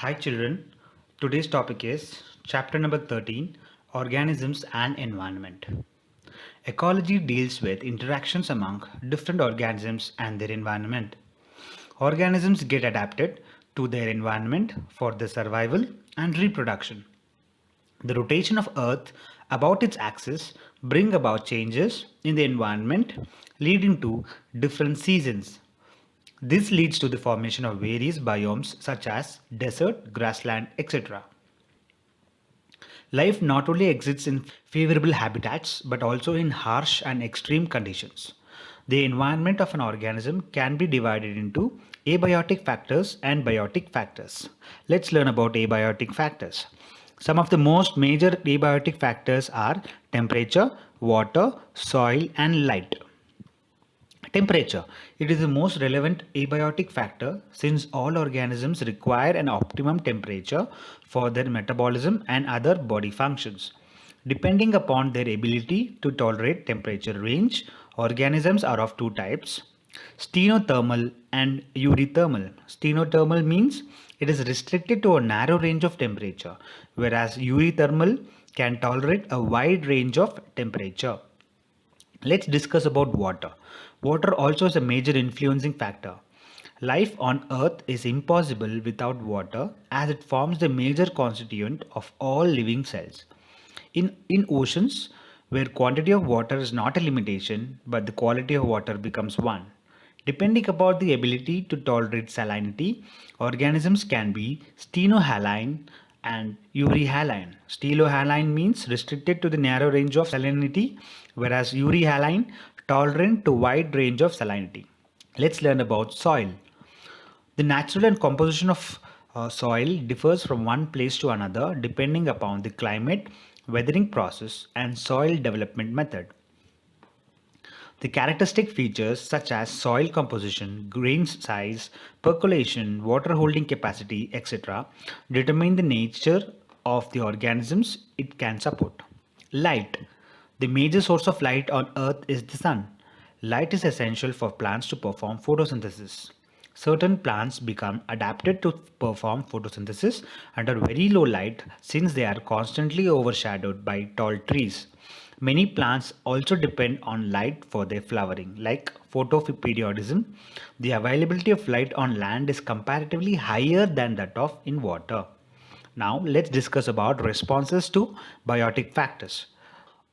Hi children, today's topic is chapter number 13, Organisms and Environment. Ecology deals with interactions among different organisms and their environment. Organisms get adapted to their environment for their survival and reproduction. The rotation of Earth about its axis bring about changes in the environment leading to different seasons. This leads to the formation of various biomes such as desert, grassland, etc. Life not only exists in favorable habitats but also in harsh and extreme conditions. The environment of an organism can be divided into abiotic factors and biotic factors. Let's learn about abiotic factors. Some of the most major abiotic factors are temperature, water, soil, and light. Temperature. It is the most relevant abiotic factor since all organisms require an optimum temperature for their metabolism and other body functions. Depending upon their ability to tolerate temperature range, organisms are of two types: stenothermal and eurythermal. Stenothermal means it is restricted to a narrow range of temperature, whereas eurythermal can tolerate a wide range of temperature. Let's discuss about water. Water also is a major influencing factor. Life on Earth is impossible without water as it forms the major constituent of all living cells. In oceans, where quantity of water is not a limitation but the quality of water becomes one. Depending upon the ability to tolerate salinity, organisms can be stenohaline and euryhaline. Stenohaline means restricted to the narrow range of salinity, whereas euryhaline tolerant to wide range of salinity. Let's learn about soil. The natural and composition of soil differs from one place to another depending upon the climate, weathering process, and soil development method. The characteristic features such as soil composition, grain size, percolation, water holding capacity, etc. determine the nature of the organisms it can support. Light. The major source of light on Earth is the sun. Light is essential for plants to perform photosynthesis. Certain plants become adapted to perform photosynthesis under very low light since they are constantly overshadowed by tall trees. Many plants also depend on light for their flowering, like photoperiodism. The availability of light on land is comparatively higher than that of in water. Now let's discuss about responses to biotic factors.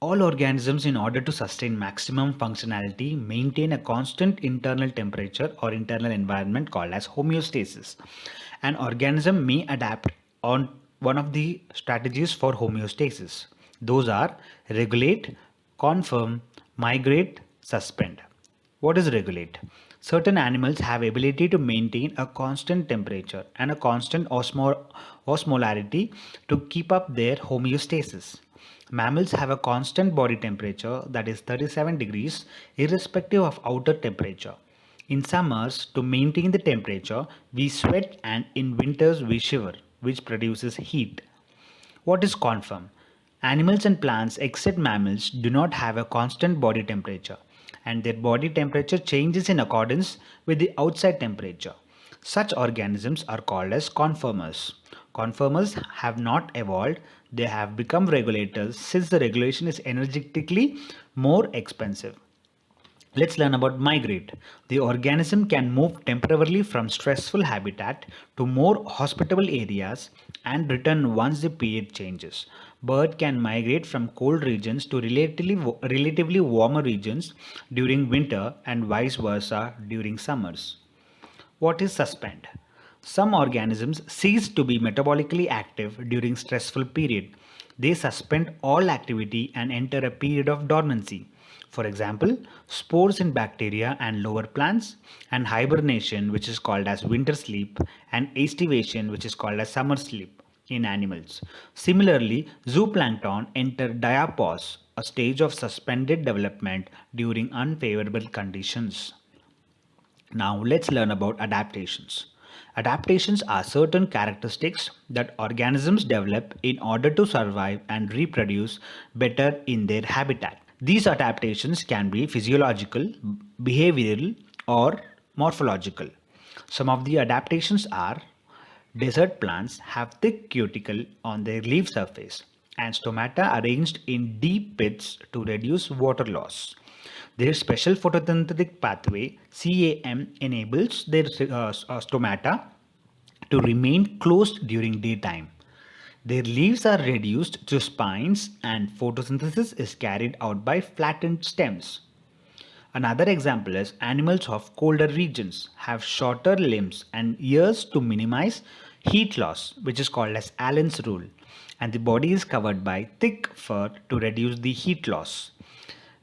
All organisms, in order to sustain maximum functionality, maintain a constant internal temperature or internal environment called as homeostasis. An organism may adapt on one of the strategies for homeostasis. Those are regulate, confirm, migrate, suspend. What is regulate? Certain animals have ability to maintain a constant temperature and a constant osmolarity to keep up their homeostasis. Mammals have a constant body temperature, that is 37 degrees, irrespective of outer temperature. In summers, to maintain the temperature, we sweat, and in winters we shiver, which produces heat. What is confirm? Animals and plants except mammals do not have a constant body temperature, and their body temperature changes in accordance with the outside temperature. Such organisms are called as conformers. Conformers have not evolved, they have become regulators since the regulation is energetically more expensive. Let's learn about migrate. The organism can move temporarily from stressful habitat to more hospitable areas and return once the period changes. Bird can migrate from cold regions to relatively warmer regions during winter and vice versa during summers. What is suspend? Some organisms cease to be metabolically active during stressful period. They suspend all activity and enter a period of dormancy. For example, spores in bacteria and lower plants, and hibernation, which is called as winter sleep, and aestivation, which is called as summer sleep in animals. Similarly, zooplankton enter diapause, a stage of suspended development during unfavorable conditions. Now let's learn about adaptations. Adaptations are certain characteristics that organisms develop in order to survive and reproduce better in their habitat. These adaptations can be physiological, behavioral, or morphological. Some of the adaptations are Desert plants have thick cuticle on their leaf surface and stomata arranged in deep pits to reduce water loss. Their special photosynthetic pathway CAM enables their stomata to remain closed during daytime. Their leaves are reduced to spines and photosynthesis is carried out by flattened stems. Another example is animals of colder regions have shorter limbs and ears to minimize heat loss, which is called as Allen's rule, and the body is covered by thick fur to reduce the heat loss.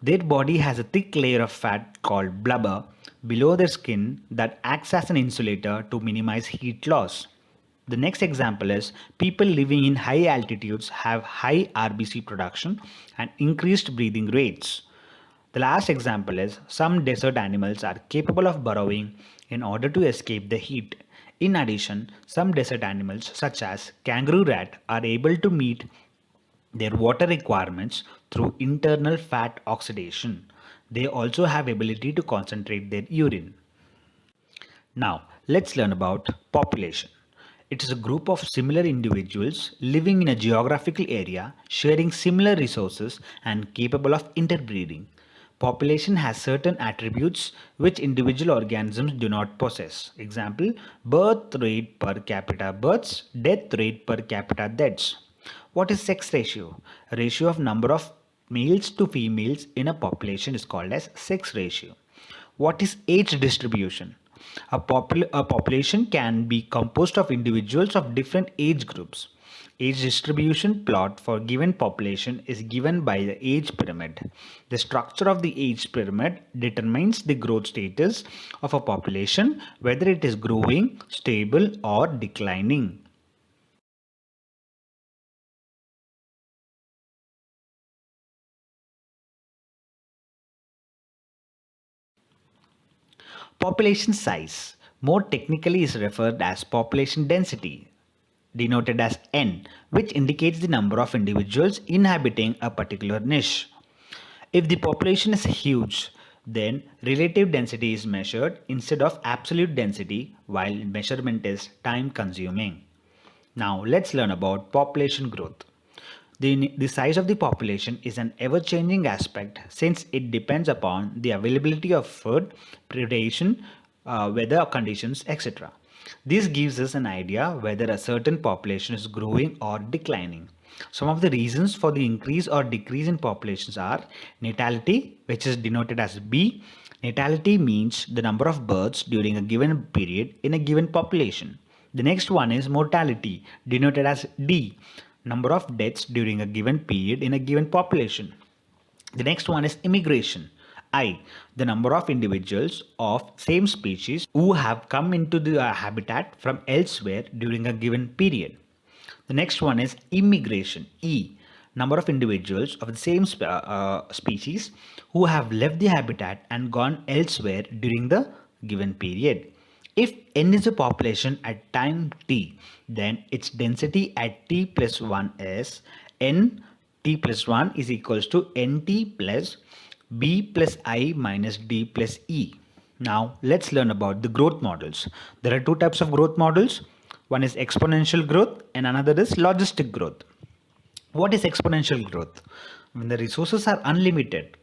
Their body has a thick layer of fat called blubber below their skin that acts as an insulator to minimize heat loss. The next example is people living in high altitudes have high RBC production and increased breathing rates. The last example is some desert animals are capable of burrowing in order to escape the heat. In addition, some desert animals such as kangaroo rat are able to meet their water requirements through internal fat oxidation. They also have ability to concentrate their urine. Now, let's learn about population. It is a group of similar individuals living in a geographical area, sharing similar resources and capable of interbreeding. Population has certain attributes which individual organisms do not possess. Example, birth rate per capita births, death rate per capita deaths. What is sex ratio? Ratio of number of males to females in a population is called as sex ratio. What is age distribution? A population can be composed of individuals of different age groups. Age distribution plot for given population is given by the age pyramid. The structure of the age pyramid determines the growth status of a population, whether it is growing, stable, or declining. Population size, more technically, is referred as population density, denoted as N, which indicates the number of individuals inhabiting a particular niche. If the population is huge, then relative density is measured instead of absolute density, while measurement is time consuming. Now let's learn about population growth. The size of the population is an ever-changing aspect since it depends upon the availability of food, predation, weather conditions, etc. This gives us an idea whether a certain population is growing or declining. Some of the reasons for the increase or decrease in populations are natality, which is denoted as B. Natality means the number of births during a given period in a given population. The next one is mortality, denoted as D, number of deaths during a given period in a given population. The next one is immigration, I, the number of individuals of same species who have come into the habitat from elsewhere during a given period. The next one is immigration, E, number of individuals of the same species who have left the habitat and gone elsewhere during the given period. If n is a population at time t, then its density at t plus 1 is n t plus 1 is equals to nt plus b plus I minus d plus e. Now let's learn about the growth models. There are two types of growth models. One is exponential growth and another is logistic growth. What is exponential growth? When the resources are unlimited,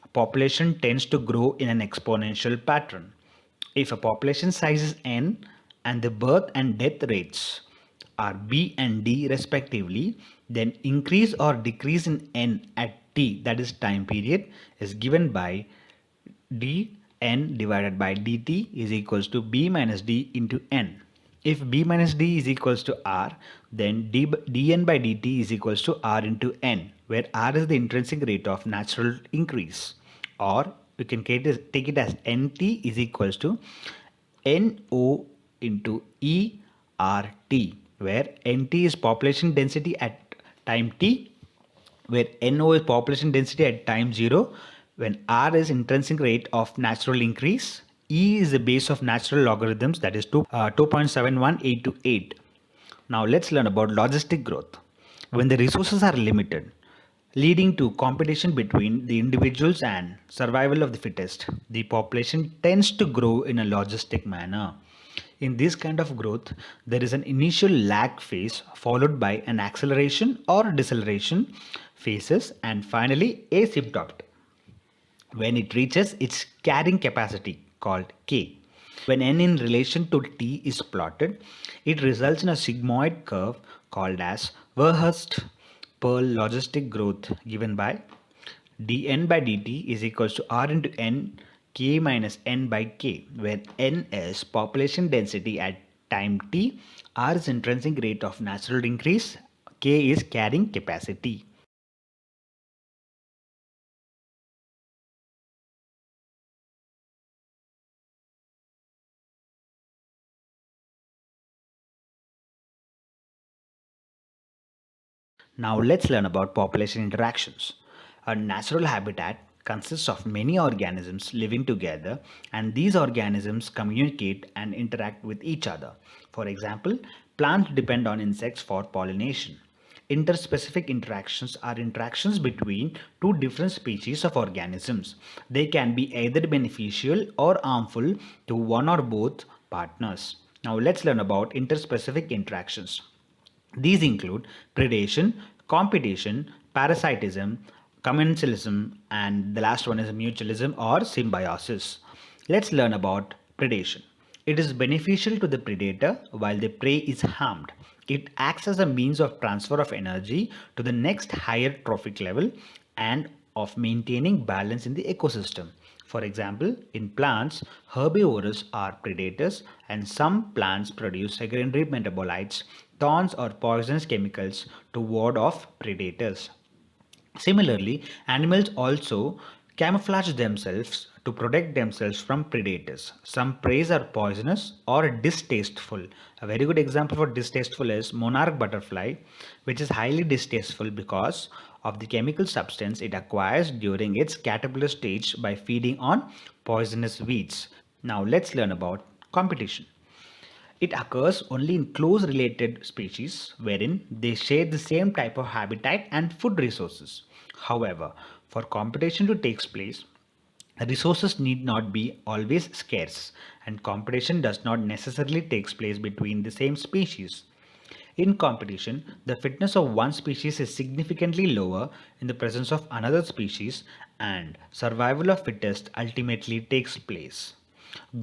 a population tends to grow in an exponential pattern. If a population size is n and the birth and death rates are b and d respectively, then increase or decrease in n at t, that is time period, is given by dn divided by dt is equals to b minus d into n. If b minus d is equals to r, then dn by dt is equals to r into n, where r is the intrinsic rate of natural increase, or we can take it as nt is equals to no into ert, where nt is population density at time t, where no is population density at time 0, when r is intrinsic rate of natural increase, e is the base of natural logarithms, that is 2.71828. Now let's learn about logistic growth. When the resources are limited, leading to competition between the individuals and survival of the fittest, the population tends to grow in a logistic manner. In this kind of growth, there is an initial lag phase followed by an acceleration or deceleration phases and finally asymptotic when it reaches its carrying capacity called K. When n in relation to t is plotted, it results in a sigmoid curve called as Verhulst-Pearl logistic growth given by dn by dt is equals to r into n k minus n by k, where n is population density at time t, r is intrinsic rate of natural increase, k is carrying capacity. Now let's learn about population interactions. A natural habitat consists of many organisms living together, and these organisms communicate and interact with each other. For example, plants depend on insects for pollination. Interspecific interactions are interactions between two different species of organisms. They can be either beneficial or harmful to one or both partners. Now let's learn about interspecific interactions. These include predation, competition, parasitism, commensalism, and the last one is mutualism or symbiosis. Let's learn about predation. It is beneficial to the predator while the prey is harmed. It acts as a means of transfer of energy to the next higher trophic level and of maintaining balance in the ecosystem. For example, in plants, herbivores are predators and some plants produce secondary metabolites, thorns or poisonous chemicals to ward off predators. Similarly, animals also camouflage themselves to protect themselves from predators. Some prey are poisonous or distasteful. A very good example for distasteful is monarch butterfly, which is highly distasteful because of the chemical substance it acquires during its caterpillar stage by feeding on poisonous weeds. Now let's learn about competition. It occurs only in close related species wherein they share the same type of habitat and food resources. However, for competition to take place, resources need not be always scarce, and competition does not necessarily take place between the same species. In competition, the fitness of one species is significantly lower in the presence of another species, and survival of fittest ultimately takes place.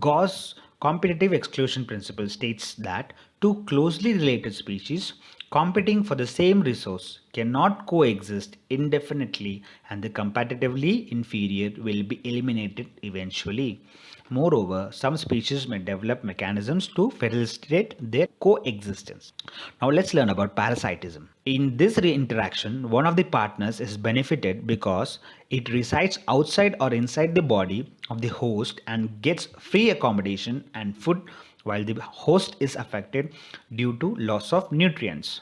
Gauss' competitive exclusion principle states that two closely related species competing for the same resource cannot coexist indefinitely, and the competitively inferior will be eliminated eventually. Moreover, some species may develop mechanisms to facilitate their coexistence. Now let's learn about parasitism. In this interaction, one of the partners is benefited because it resides outside or inside the body of the host and gets free accommodation and food, while the host is affected due to loss of nutrients.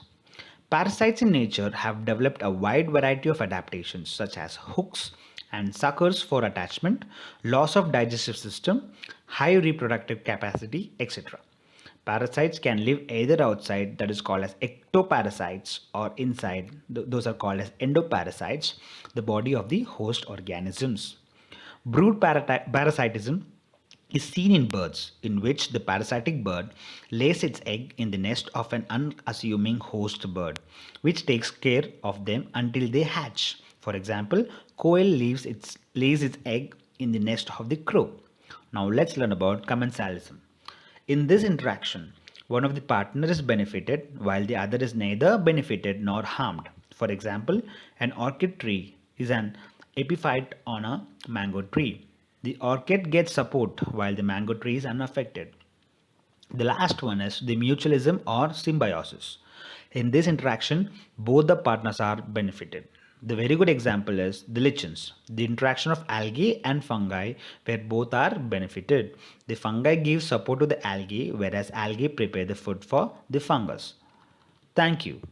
Parasites in nature have developed a wide variety of adaptations such as hooks and suckers for attachment, loss of digestive system, high reproductive capacity, etc. Parasites can live either outside, that is called as ectoparasites, or inside, those are called as endoparasites, the body of the host organisms. Brood parasitism is seen in birds, in which the parasitic bird lays its egg in the nest of an unassuming host bird, which takes care of them until they hatch. For example, quail lays its egg in the nest of the crow. Now let's learn about commensalism. In this interaction, one of the partners is benefited while the other is neither benefited nor harmed. For example, an orchid tree is an epiphyte on a mango tree. The orchid gets support while the mango tree is unaffected. The last one is the mutualism or symbiosis. In this interaction, both the partners are benefited. The very good example is the lichens, the interaction of algae and fungi where both are benefited. The fungi give support to the algae, whereas algae prepare the food for the fungus. Thank you.